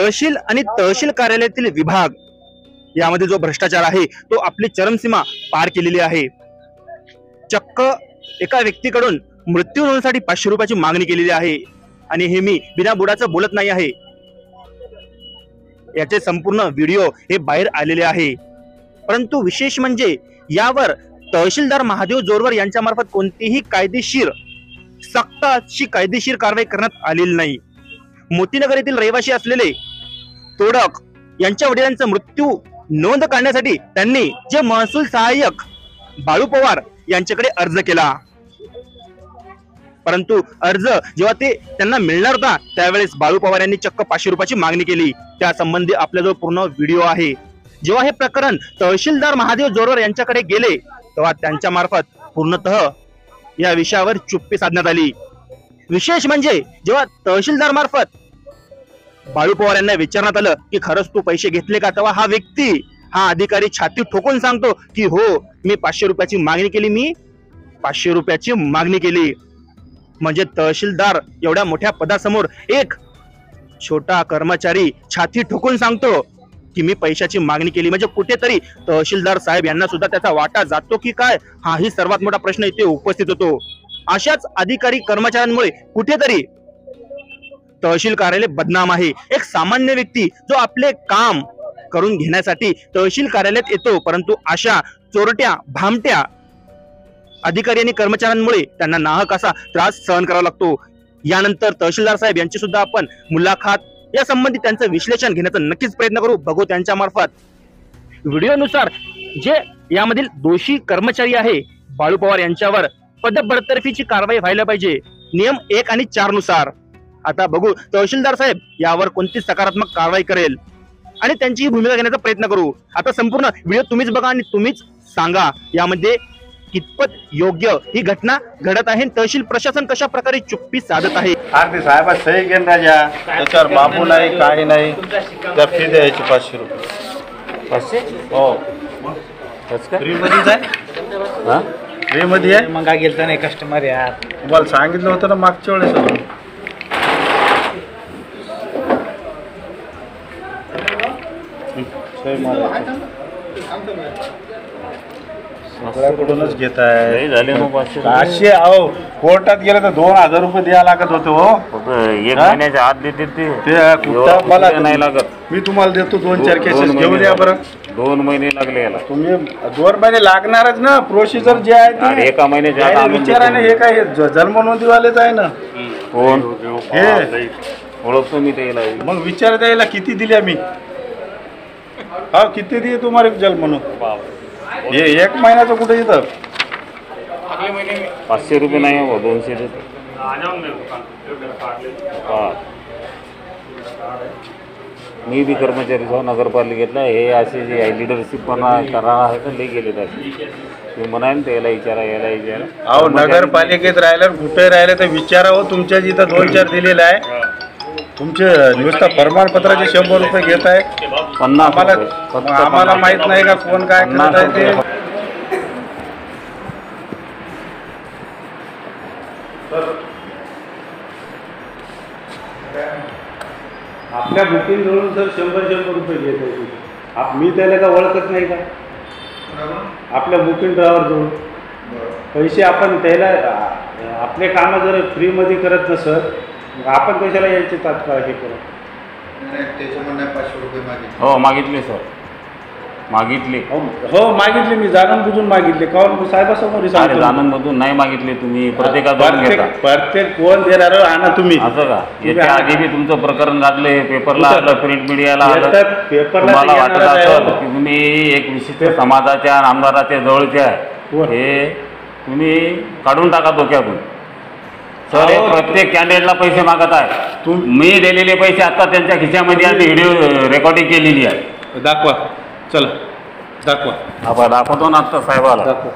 तहसील आणि तहसील कार्यालयातील विभाग यामध्ये जो भ्रष्टाचार आहे तो आपली चरमसीमा पार केलेली आहे। चक्क एका व्यक्तीकडून मृत्यू नोंदीसाठी 500 रुपयाची मागणी केलेली आहे आणि हे मी बिना बुडाचं बोलत नाही आहे। याचे संपूर्ण व्हिडिओ हे बाहेर आलेले आहे। परंतु विशेष म्हणजे यावर तहसीलदार महादेव जोरवर यांच्या मार्फत कोणतीही कायदेशीर सक्त अशी कायदेशीर कारवाई करण्यात आलेली नाही। मोतीनगर येथील रहिवासी असलेले तोडक यांच्या वडिलांचा मृत्यू नोंद काढण्यासाठी त्यांनी जे महसूल सहाय्यक बाळू पवार यांच्याकडे अर्ज केला, परंतु अर्ज जेव्हा ते त्यांना मिळणार होता त्यावेळेस बाळू पवार यांनी चक्क 500 रुपयाची मागणी केली। त्या संबंधी आपल्याजवळ पूर्ण व्हिडिओ आहे। जेव्हा हे प्रकरण तहसीलदार महादेव जोरवर यांच्याकडे गेले तेव्हा त्यांच्या मार्फत पूर्णतः या विषयावर चुप्पी साधण्यात आली। विशेष म्हणजे जेव्हा तहसीलदार मार्फत बाळू पवार यांना विचारण्यात आलं की खरंच तू पैसे घेतले का, तेव्हा हा व्यक्ती हा अधिकारी छाती ठोकून सांगतो की हो मी 500 रुपयाची मागणी केली, मी 500 रुपयाची मागणी केली। म्हणजे तहसीलदार एवढ्या मोठ्या पदासमोर एक छोटा कर्मचारी छाती ठोकून सांगतो की मी पैशाची मागणी केली, म्हणजे कुठेतरी तहसीलदार साहेब यांना सुद्धा त्याचा वाटा जातो की काय, हाही सर्वात मोठा प्रश्न इथे उपस्थित होतो। अशाच अधिकारी कर्मचाऱ्यांमुळे कुठेतरी तहसील कार्यालय बदनाम आहे। एक सामान्य व्यक्ती जो आपले काम करून घेण्यासाठी तहसील कार्यालयात येतो, परंतु अशा चोरट्या भामट्या अधिकारी आणि कर्मचाऱ्यांमुळे त्यांना नाहक असा त्रास सहन करावा लागतो। यानंतर तहसीलदार साहेब यांची सुद्धा आपण मुलाखत या संबंधी त्यांचं विश्लेषण घेण्याचा नक्कीच प्रयत्न करू, बघू त्यांच्या मार्फत। व्हिडिओनुसार जे यामधील दोषी कर्मचारी आहे बाळू पवार यांच्यावर पदबडतर्फीची कारवाई व्हायला पाहिजे नियम 1 आणि 4 नुसार। आता बघू तहसीलदार साहेब यावर कोणती सकारात्मक कारवाई करेल आणि त्यांची भूमिका घेण्याचा प्रयत्न करू। आता संपूर्ण व्हिडिओ तुम्हीच बघा आणि तुम्हीच सांगा यामध्ये कितपत योग्य ही घटना घडत आहे, तहसील प्रशासन कशा प्रकारे चुप्पी साधत आहे। अरे साहेब सही घेऊन राजा त्याच्यावर बाबू नाही काही नाही, त्या फी द्यायची 500 रुपये। 500 हो फ्री मध्येच आहे। हा फ्री मध्ये आहे। मग गेलता नाही कस्टमर यार, तुम्हाला सांगितलं होतं ना मागच्या वेळेस। सगळ्याकडूनच घेत आहे झाले मग 500 असे अहो कोर्टात गेलं तर 2000 रुपये द्यायला लागत होते हो। 1 महिन्याच्या आत देते ते कुठं मला नाही लागत। मी तुम्हाला देतो 2-4 केसेस घेऊन या बरं। 2 महिने लागले याला। तुम्ही 2 महिने लागणारच ना, प्रोसिजर जे आहे ते 1 महिन्याच्या आत विचारा ना। हे काय जन्म नोंदीवालेच आहे ना। कोण हे ओळखतो मी त्याला। मग विचार द्यायला किती दिले आम्ही, हा किती दिले तुम्हाला जन्म नोंद? हे 1 महिन्याचं कुठे येतं? 500 रुपये नाही हो, 200 देतो। मी बी कर्मचारी जाऊ नगरपालिकेतला, हे असे जे लिडरशिप पण करणार आहे तर लई गेले तुम्ही म्हणाल त्याला विचारा याला विचारा। अहो नगरपालिकेत राहिलं कुठे राहिलं तर विचारा हो। तुमच्या जिथं 2-4 दिलेलं आहे, तुमचे नुसतं प्रमाणपत्राचे 100 रुपये घेत आहे। 50 आम्हाला माहित नाही का कोण काय करत आहे ते। आपल्या बुकिंग जवळून सर 100 रुपये घेत आहे। मी त्याला का ओळखत नाही का? आपल्या बुकिंग ड्रायव्हर जवळ पैसे आपण त्याला आपले कामं जर फ्रीमध्ये करत नसत आपण कशाला यायचे तात्काळ हे करत? हो मागितले सर, मागितले। हो मागितले, मी जाणून बुजून मागितले। काऊन साहेबासमोर जाणून नाही मागितले तुम्ही, प्रत्येक कोण देणार आणा तुम्ही असं का? याच्या आधी बी तुमचं प्रकरण गाजले, पेपरला आलं, प्रिंट मीडियाला आलं। तुम्हाला वाटत असेल की तुम्ही एक विशिष्ट समाजाच्या आमदाराच्या जवळच्या हे तुम्ही काढून टाका डोक्यातून। सर हे प्रत्येक कॅन्डिडेटला पैसे मागत आहे। मी दिलेले पैसे आता त्यांच्या खिशामध्ये आणि व्हिडिओ रेकॉर्डिंग केलेली आहे। दाखवा, चला दाखवा। आपण दाखवतो ना आता साहेबाला।